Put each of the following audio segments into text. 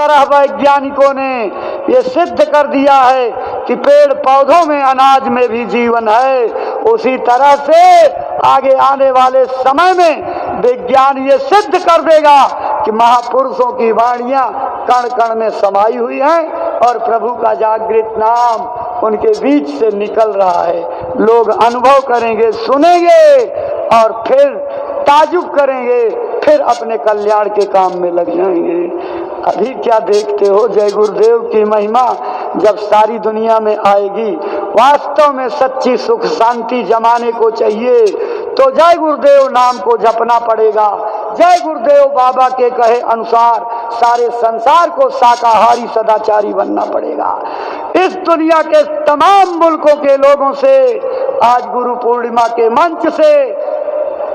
तरह वैज्ञानिकों ने ये सिद्ध कर दिया है कि पेड़ पौधों में, अनाज में भी जीवन है, उसी तरह से आगे आने वाले समय में विज्ञान ये सिद्ध कर देगा कि महापुरुषों की वाणियां कण कण में समाई हुई हैं और प्रभु का जागृत नाम उनके बीच से निकल रहा है। लोग अनुभव करेंगे, सुनेंगे और फिर ताजुब करेंगे, फिर अपने कल्याण के काम में लग जाएंगे। अभी क्या देखते हो, जय गुरुदेव की महिमा जब सारी दुनिया में आएगी, वास्तव में सच्ची सुख शांति जमाने को चाहिए तो जय गुरुदेव नाम को जपना पड़ेगा। जय गुरुदेव बाबा के कहे अनुसार सारे संसार को शाकाहारी सदाचारी बनना पड़ेगा। इस दुनिया के तमाम मुल्कों के लोगों से आज गुरु पूर्णिमा के मंच से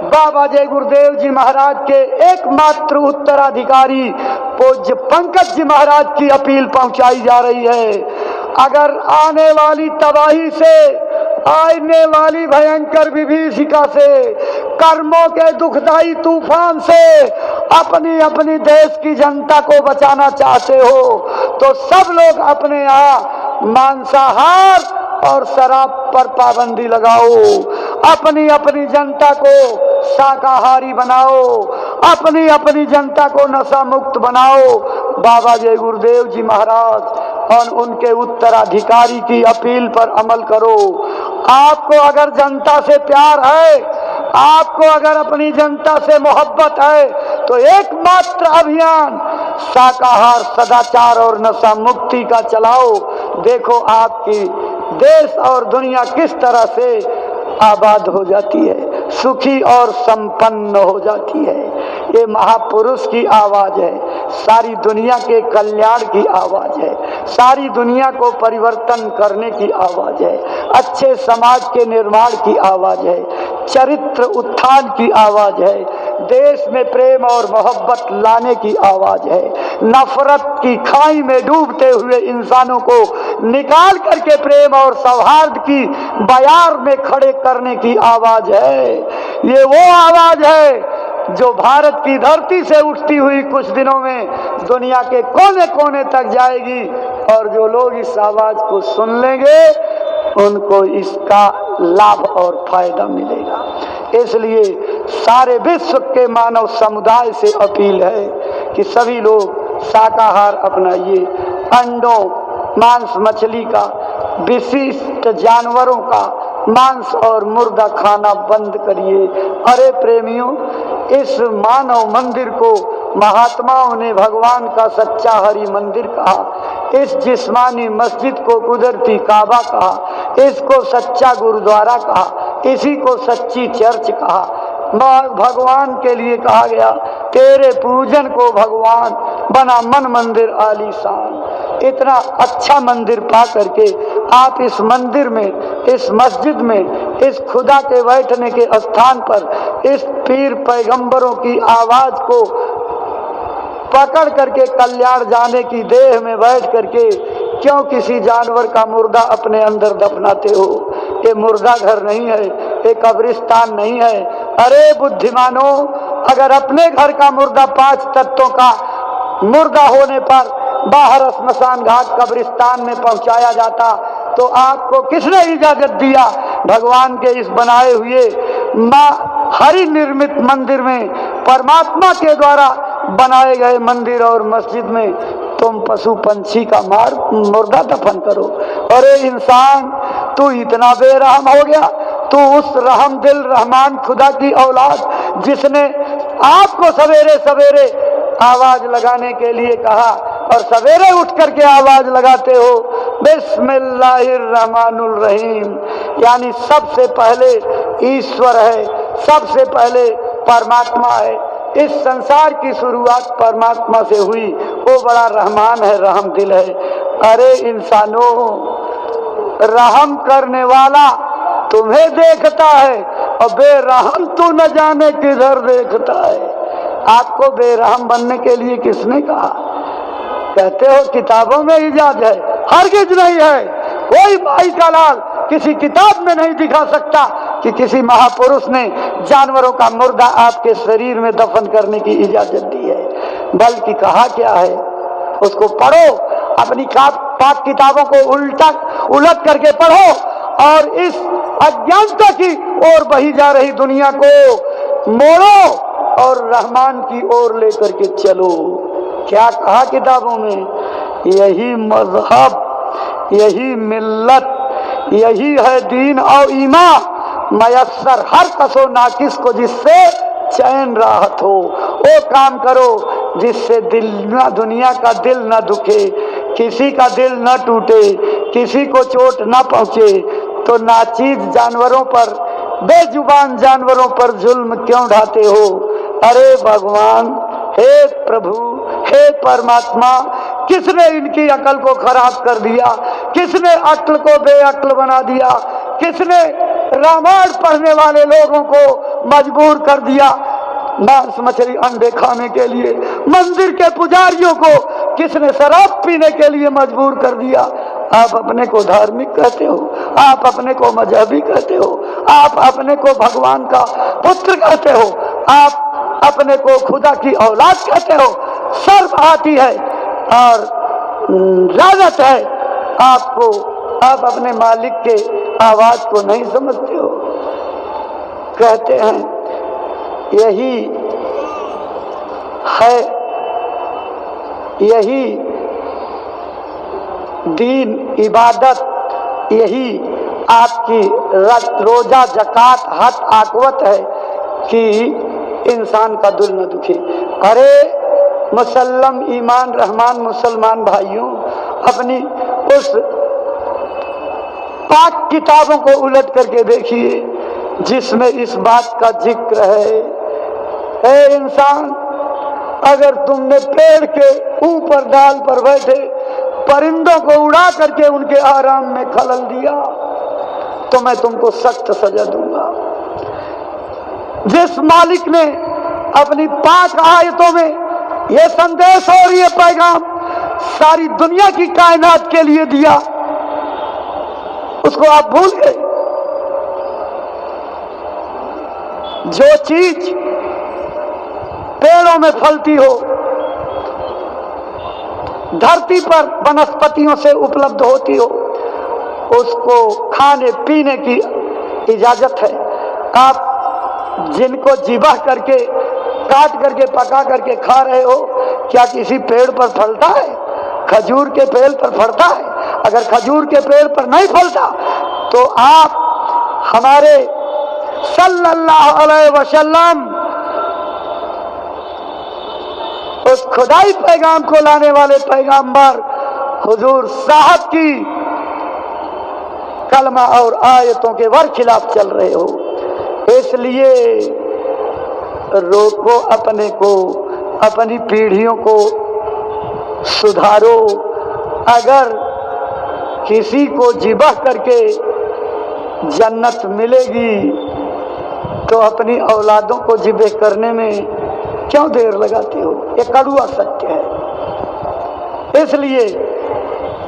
बाबा जय गुरुदेव जी महाराज के एकमात्र उत्तराधिकारी पूज्य पंकज जी महाराज की अपील पहुंचाई जा रही है। अगर आने वाली तबाही से, आने वाली भयंकर विभीषिका से, कर्मों के दुखदाई तूफान से अपनी अपनी देश की जनता को बचाना चाहते हो तो सब लोग अपने यहाँ मांसाहार और शराब पर पाबंदी लगाओ, अपनी अपनी जनता को शाकाहारी बनाओ, अपनी अपनी जनता को नशा मुक्त बनाओ। बाबा जय गुरुदेव जी महाराज और उनके उत्तराधिकारी की अपील पर अमल करो। आपको अगर जनता से प्यार है, आपको अगर अपनी जनता से मोहब्बत है तो एकमात्र अभियान शाकाहार सदाचार और नशा मुक्ति का चलाओ। देखो आपकी देश और दुनिया किस तरह से आबाद हो जाती है, सुखी और संपन्न हो जाती है। ये महापुरुष की आवाज है, सारी दुनिया के कल्याण की आवाज है, सारी दुनिया को परिवर्तन करने की आवाज है, अच्छे समाज के निर्माण की आवाज है, चरित्र उत्थान की आवाज है, देश में प्रेम और मोहब्बत लाने की आवाज है, नफरत की खाई में डूबते हुए इंसानों को निकाल करके प्रेम और सौहार्द की बयार में खड़े करने की आवाज है। ये वो आवाज है जो भारत की धरती से उठती हुई कुछ दिनों में दुनिया के कोने कोने तक जाएगी और जो लोग इस आवाज को सुन लेंगे उनको इसका लाभ और फायदा मिलेगा। इसलिए सारे विश्व के मानव समुदाय से अपील है कि सभी लोग शाकाहार अपनाइए, अंडों, मांस मछली का, विशिष्ट जानवरों का मांस और मुर्दा खाना बंद करिए। अरे प्रेमियों, इस मानव मंदिर को महात्माओं ने भगवान का सच्चा हरि मंदिर कहा, इस जिस्मानी मस्जिद को कुदरती काबा कहा, इसको सच्चा गुरुद्वारा कहा, इसी को सच्ची चर्च कहा। भगवान के लिए कहा गया, तेरे पूजन को भगवान बना मन मंदिर आलीशान। इतना अच्छा मंदिर पा करके आप इस मंदिर में, इस मस्जिद में, इस खुदा के बैठने के स्थान पर इस पीर पैगंबरों की आवाज को पकड़ करके कल्याण जाने की देह में बैठ करके क्यों किसी जानवर का मुर्दा अपने अंदर दफनाते हो? ये मुर्दा घर नहीं है, ये कब्रिस्तान नहीं है। अरे बुद्धिमानों, अगर अपने घर का मुर्दा 5 तत्वों का मुर्दा होने पर बाहर श्मशान घाट कब्रिस्तान में पहुंचाया जाता तो आपको किसने इजाजत दिया भगवान के इस बनाए हुए माँ हरि निर्मित मंदिर में, परमात्मा के द्वारा बनाए गए मंदिर और मस्जिद में तुम पशु पंछी का मुर्दा दफन करो? अरे इंसान, तू इतना बेरहम हो गया। तू उस रहम दिल रहमान खुदा की औलाद जिसने आपको सवेरे सवेरे आवाज लगाने के लिए कहा और सवेरे उठ करके आवाज लगाते हो बिस्मिल्लाहिर्रहमानुर्रहीम, यानी सबसे पहले ईश्वर है, सबसे पहले परमात्मा है। इस संसार की शुरुआत परमात्मा से हुई, वो बड़ा रहमान है, रहम दिल है। अरे इंसानों, रहम करने वाला तुम्हें देखता है और बेरहम तू न जाने किधर देखता है। आपको बेरहम बनने के लिए किसने कहा? कहते हो किताबों में इजाज़त है, हरगिज नहीं है। कोई भाई का लाल किसी किताब में नहीं दिखा सकता कि किसी महापुरुष ने जानवरों का मुर्दा आपके शरीर में दफन करने की इजाजत दी है। बल्कि कहा क्या है, उसको पढ़ो, अपनी पाक किताबों को उलट करके पढ़ो और इस अज्ञानता की ओर बही जा रही दुनिया को मोड़ो और रहमान की ओर लेकर के चलो। क्या कहा किताबों में? यही मजहब, यही मिल्लत, यही है दीन और ईमान, मयस्सर हर कसो नाकिस को जिससे चैन राहत हो। वो काम करो जिससे दुनिया का दिल न दुखे, किसी का दिल न टूटे, किसी को चोट न पहुंचे। तो नाचीज जानवरों पर, बेजुबान जानवरों पर जुल्म क्यों ढाते हो? अरे भगवान, हे प्रभु, हे परमात्मा, किसने इनकी अकल को खराब कर दिया? किसने अक्ल को बेअक्ल बना दिया? किसने रामायण पढ़ने वाले लोगों को मजबूर कर दिया मांस मछली अंडे खाने के लिए? मंदिर के पुजारियों को किसने शराब पीने के लिए मजबूर कर दिया? आप अपने को धार्मिक कहते हो, आप अपने को मजहबी कहते हो, आप अपने को भगवान का पुत्र कहते हो, आप अपने को खुदा की औलाद कहते हो। सर्व आती है और राजत है आपको, आप अपने मालिक के आवाज को नहीं समझते हो। कहते हैं यही है, यही दीन इबादत, यही आपकी रोजा जकात हज आकवत है कि इंसान का दिल न दुखे। अरे मुसल्लम ईमान रहमान मुसलमान भाइयों, अपनी उस पाक किताबों को उलट करके देखिए जिसमें इस बात का जिक्र है। हे इंसान, अगर तुमने पेड़ के ऊपर डाल पर बैठे परिंदों को उड़ा करके उनके आराम में खलल दिया तो मैं तुमको सख्त सजा दूंगा। जिस मालिक ने अपनी पाक आयतों में ये संदेश और ये पैगाम सारी दुनिया की कायनात के लिए दिया, उसको आप भूल गए। जो चीज पेड़ों में फलती हो, धरती पर वनस्पतियों से उपलब्ध होती हो, उसको खाने पीने की इजाजत है। आप जिनको जिबा करके काट करके पका करके खा रहे हो, क्या किसी पेड़ पर फलता है? खजूर के पेड़ पर फलता है? अगर खजूर के पेड़ पर नहीं फलता तो आप हमारे सल्लल्लाहु अलैहि वसल्लम उस खुदाई पैगाम को लाने वाले पैगाम्बर हुजूर साहब की कलमा और आयतों के खिलाफ चल रहे हो। इसलिए रोको अपने को, अपनी पीढ़ियों को सुधारो। अगर किसी को जिबा करके जन्नत मिलेगी तो अपनी औलादों को जिबे करने में क्यों देर लगाते हो? ये कड़वा सत्य है। इसलिए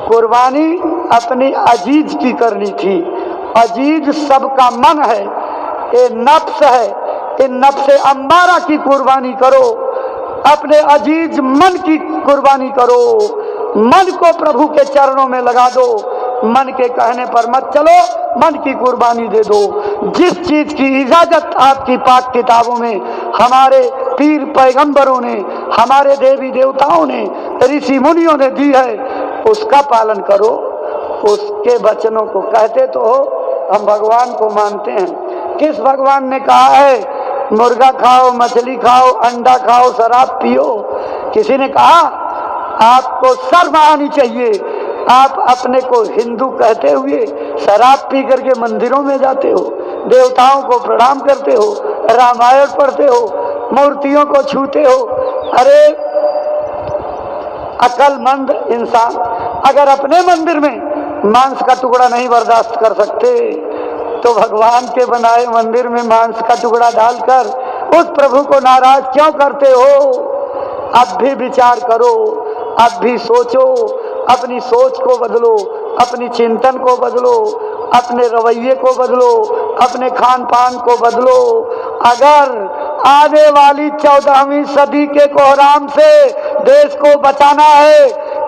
कुर्बानी अपनी अजीज की करनी थी। अजीज सबका मन है, ये नफ्स है, इन नफ्स अम्मारा की कुर्बानी करो, अपने अजीज मन की कुर्बानी करो। मन को प्रभु के चरणों में लगा दो, मन के कहने पर मत चलो, मन की कुर्बानी दे दो। जिस चीज की इजाजत आपकी पाक किताबों में हमारे पीर पैगंबरों ने, हमारे देवी देवताओं ने, ऋषि मुनियों ने दी है, उसका पालन करो। उसके वचनों को कहते तो हो, हम भगवान को मानते हैं। किस भगवान ने कहा है मुर्गा खाओ, मछली खाओ, अंडा खाओ, शराब पियो? किसी ने कहा? आपको शर्म आनी चाहिए। आप अपने को हिंदू कहते हुए शराब पी करके मंदिरों में जाते हो, देवताओं को प्रणाम करते हो, रामायण पढ़ते हो, मूर्तियों को छूते हो। अरे अकलमंद इंसान, अगर अपने मंदिर में मांस का टुकड़ा नहीं बर्दाश्त कर सकते तो भगवान के बनाए मंदिर में मांस का टुकड़ा डालकर उस प्रभु को नाराज क्यों करते हो? अब भी विचार करो, अब भी सोचो, अपनी सोच को बदलो, अपनी चिंतन को बदलो, अपने रवैये को बदलो, अपने खान पान को बदलो। अगर आने वाली 14वीं सदी के कोहराम से देश को बचाना है,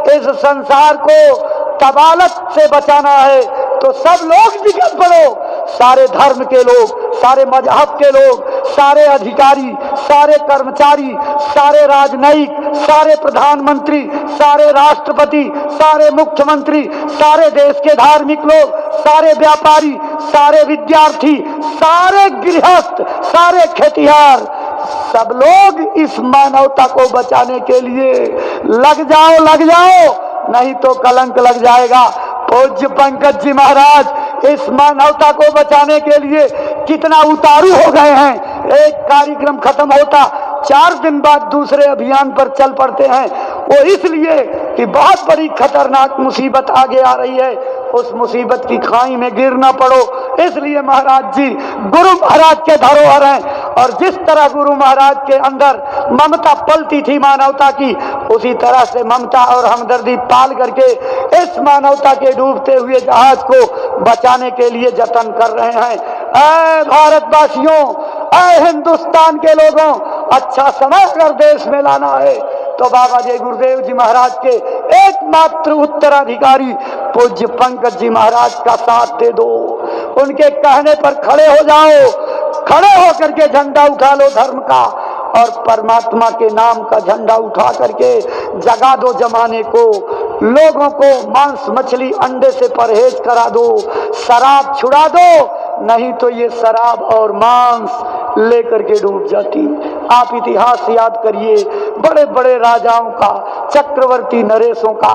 इस संसार को तबालत से बचाना है, तो सब लोग निकल पड़ो। सारे धर्म के लोग, सारे मजहब के लोग, सारे अधिकारी, सारे कर्मचारी, सारे राजनयिक, सारे प्रधानमंत्री, सारे राष्ट्रपति, सारे मुख्यमंत्री, सारे देश के धार्मिक लोग, सारे व्यापारी, सारे विद्यार्थी, सारे गृहस्थ, सारे खेतिहर, सब लोग इस मानवता को बचाने के लिए लग जाओ, नहीं तो कलंक लग जाएगा। पूज्य पंकज जी महाराज इस मानवता को बचाने के लिए कितना उतारू हो गए हैं। एक कार्यक्रम खत्म होता 4 दिन बाद दूसरे अभियान पर चल पड़ते हैं। वो इसलिए कि बहुत बड़ी खतरनाक मुसीबत आगे आ रही है, उस मुसीबत की खाई में गिर ना पड़ो। इसलिए महाराज जी गुरु महाराज के धरोहर हैं, और जिस तरह गुरु महाराज के अंदर ममता पलती थी मानवता की, उसी तरह से ममता और हमदर्दी पाल करके इस मानवता के डूबते हुए जहाज को बचाने के लिए जतन कर रहे हैं। ऐ भारतवासियों, ऐ हिंदुस्तान के लोगों, अच्छा समय अगर देश में लाना है तो बाबा जय गुरुदेव जी महाराज के एकमात्र उत्तराधिकारी पूज्य पंकज जी महाराज का साथ दे दो। उनके कहने पर खड़े हो जाओ, खड़े होकर के झंडा उठा लो धर्म का, और परमात्मा के नाम का झंडा उठा करके जगा दो जमाने को। लोगों को मांस मछली अंडे से परहेज करा दो, शराब छुड़ा दो, नहीं तो ये शराब और मांस लेकर के डूब जाती। आप इतिहास याद करिए, बड़े बड़े राजाओं का, चक्रवर्ती नरेशों का,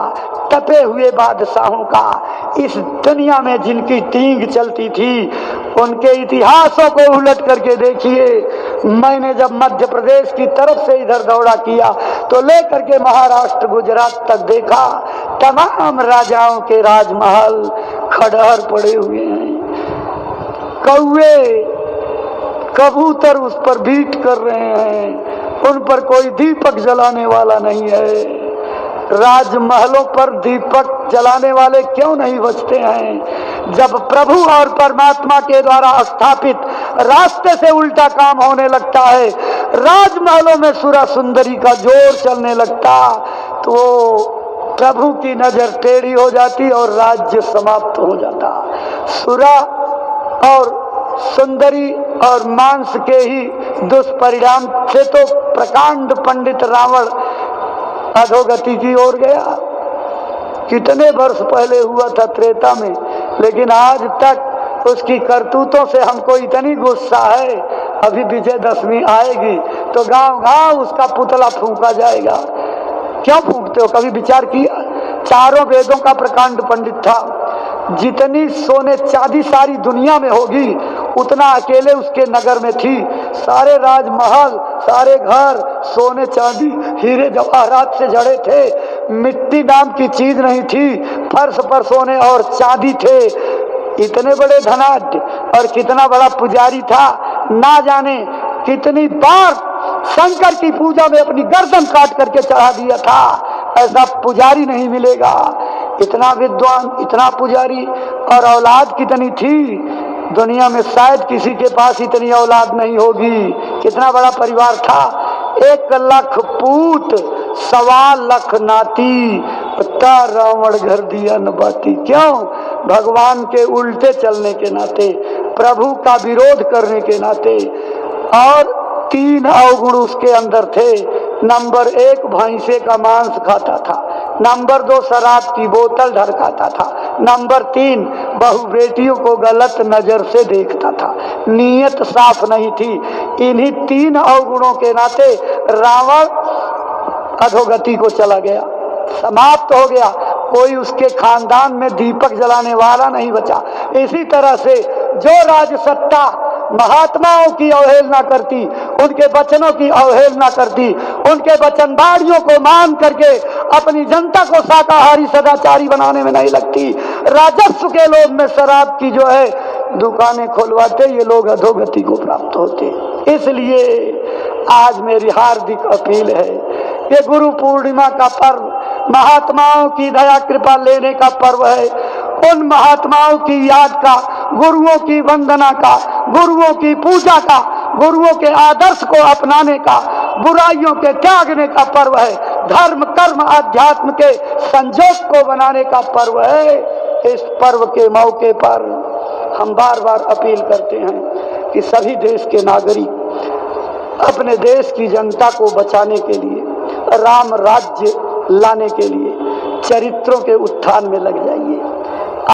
तपे हुए बादशाहों का, इस दुनिया में जिनकी टींग चलती थी, उनके इतिहासों को उलट करके देखिए। मैंने जब मध्य प्रदेश की तरफ से इधर दौड़ा किया तो लेकर के महाराष्ट्र गुजरात तक देखा, तमाम राजाओं के राजमहल खंडहर पड़े हुए हैं। कौवे कबूतर उस पर बीट कर रहे हैं, उन पर कोई दीपक जलाने वाला नहीं है। राजमहलों पर दीपक जलाने वाले क्यों नहीं बचते हैं? जब प्रभु और परमात्मा के द्वारा स्थापित रास्ते से उल्टा काम होने लगता है, राजमहलों में सुरा सुंदरी का जोर चलने लगता, तो प्रभु की नजर टेढ़ी हो जाती और राज्य समाप्त हो जाता। सुरा और सुंदरी और मांस के ही दुष्परिणाम से तो प्रकांड पंडित रावण अधोगति की ओर गया। कितने वर्ष पहले हुआ था त्रेता में, लेकिन आज तक उसकी करतूतों से हमको इतनी गुस्सा है। अभी विजयदशमी आएगी तो गांव गांव उसका पुतला फूंका जाएगा। क्यों फूंकते हो? कभी विचार किया? चारों वेदों का प्रकांड पंडित था। जितनी सोने चांदी सारी दुनिया में होगी उतना अकेले उसके नगर में थी। सारे राजमहल, सारे घर सोने चांदी हीरे जवाहरात से जड़े थे। मिट्टी नाम की चीज नहीं थी, फर्श पर सोने और चांदी थे। इतने बड़े धनाढ्य और कितना बड़ा पुजारी था, ना जाने कितनी बार शंकर की पूजा में अपनी गर्दन काट करके चढ़ा दिया था। ऐसा पुजारी नहीं मिलेगा। इतना विद्वान, इतना पुजारी, और औलाद कितनी थी दुनिया में, शायद किसी के पास इतनी औलाद नहीं होगी। कितना बड़ा परिवार था, 1 लाख पूत 1.25 लाख नाती, रावण घर दिया न बाती। क्यों? भगवान के उल्टे चलने के नाते, प्रभु का विरोध करने के नाते। और 3 अवगुण उसके अंदर थे। नंबर 1 भैंसे का मांस खाता था, नंबर 2 शराब की बोतल ढरकाता था, नंबर 3 बहू बेटियों को गलत नजर से देखता था। नीयत साफ नहीं थी। इन्हीं 3 अवगुणों के नाते रावण अधोगति को चला गया, समाप्त हो गया। कोई उसके खानदान में दीपक जलाने वाला नहीं बचा। इसी तरह से जो राजसत्ता महात्माओं की अवहेलना करती, उनके वचनों की अवहेलना करती, उनके वचनबाड़ियों को मान करके अपनी जनता को शाकाहारी सदाचारी बनाने में नहीं लगती, राजस्व के लोभ में शराब की जो है दुकानें खोलवाते, ये लोग अधोगति को प्राप्त होते। इसलिए आज मेरी हार्दिक अपील है, ये गुरु पूर्णिमा का पर्व महात्माओं की दया कृपा लेने का पर्व है। उन महात्माओं की याद का, गुरुओं की वंदना का, गुरुओं की पूजा का, गुरुओं के आदर्श को अपनाने का, बुराइयों के त्यागने का पर्व है। धर्म कर्म आध्यात्म के संजोग को बनाने का पर्व है। इस पर्व के मौके पर हम बार बार अपील करते हैं कि सभी देश के नागरिक अपने देश की जनता को बचाने के लिए, राम राज्य लाने के लिए चरित्रों के उत्थान में लग जाइए।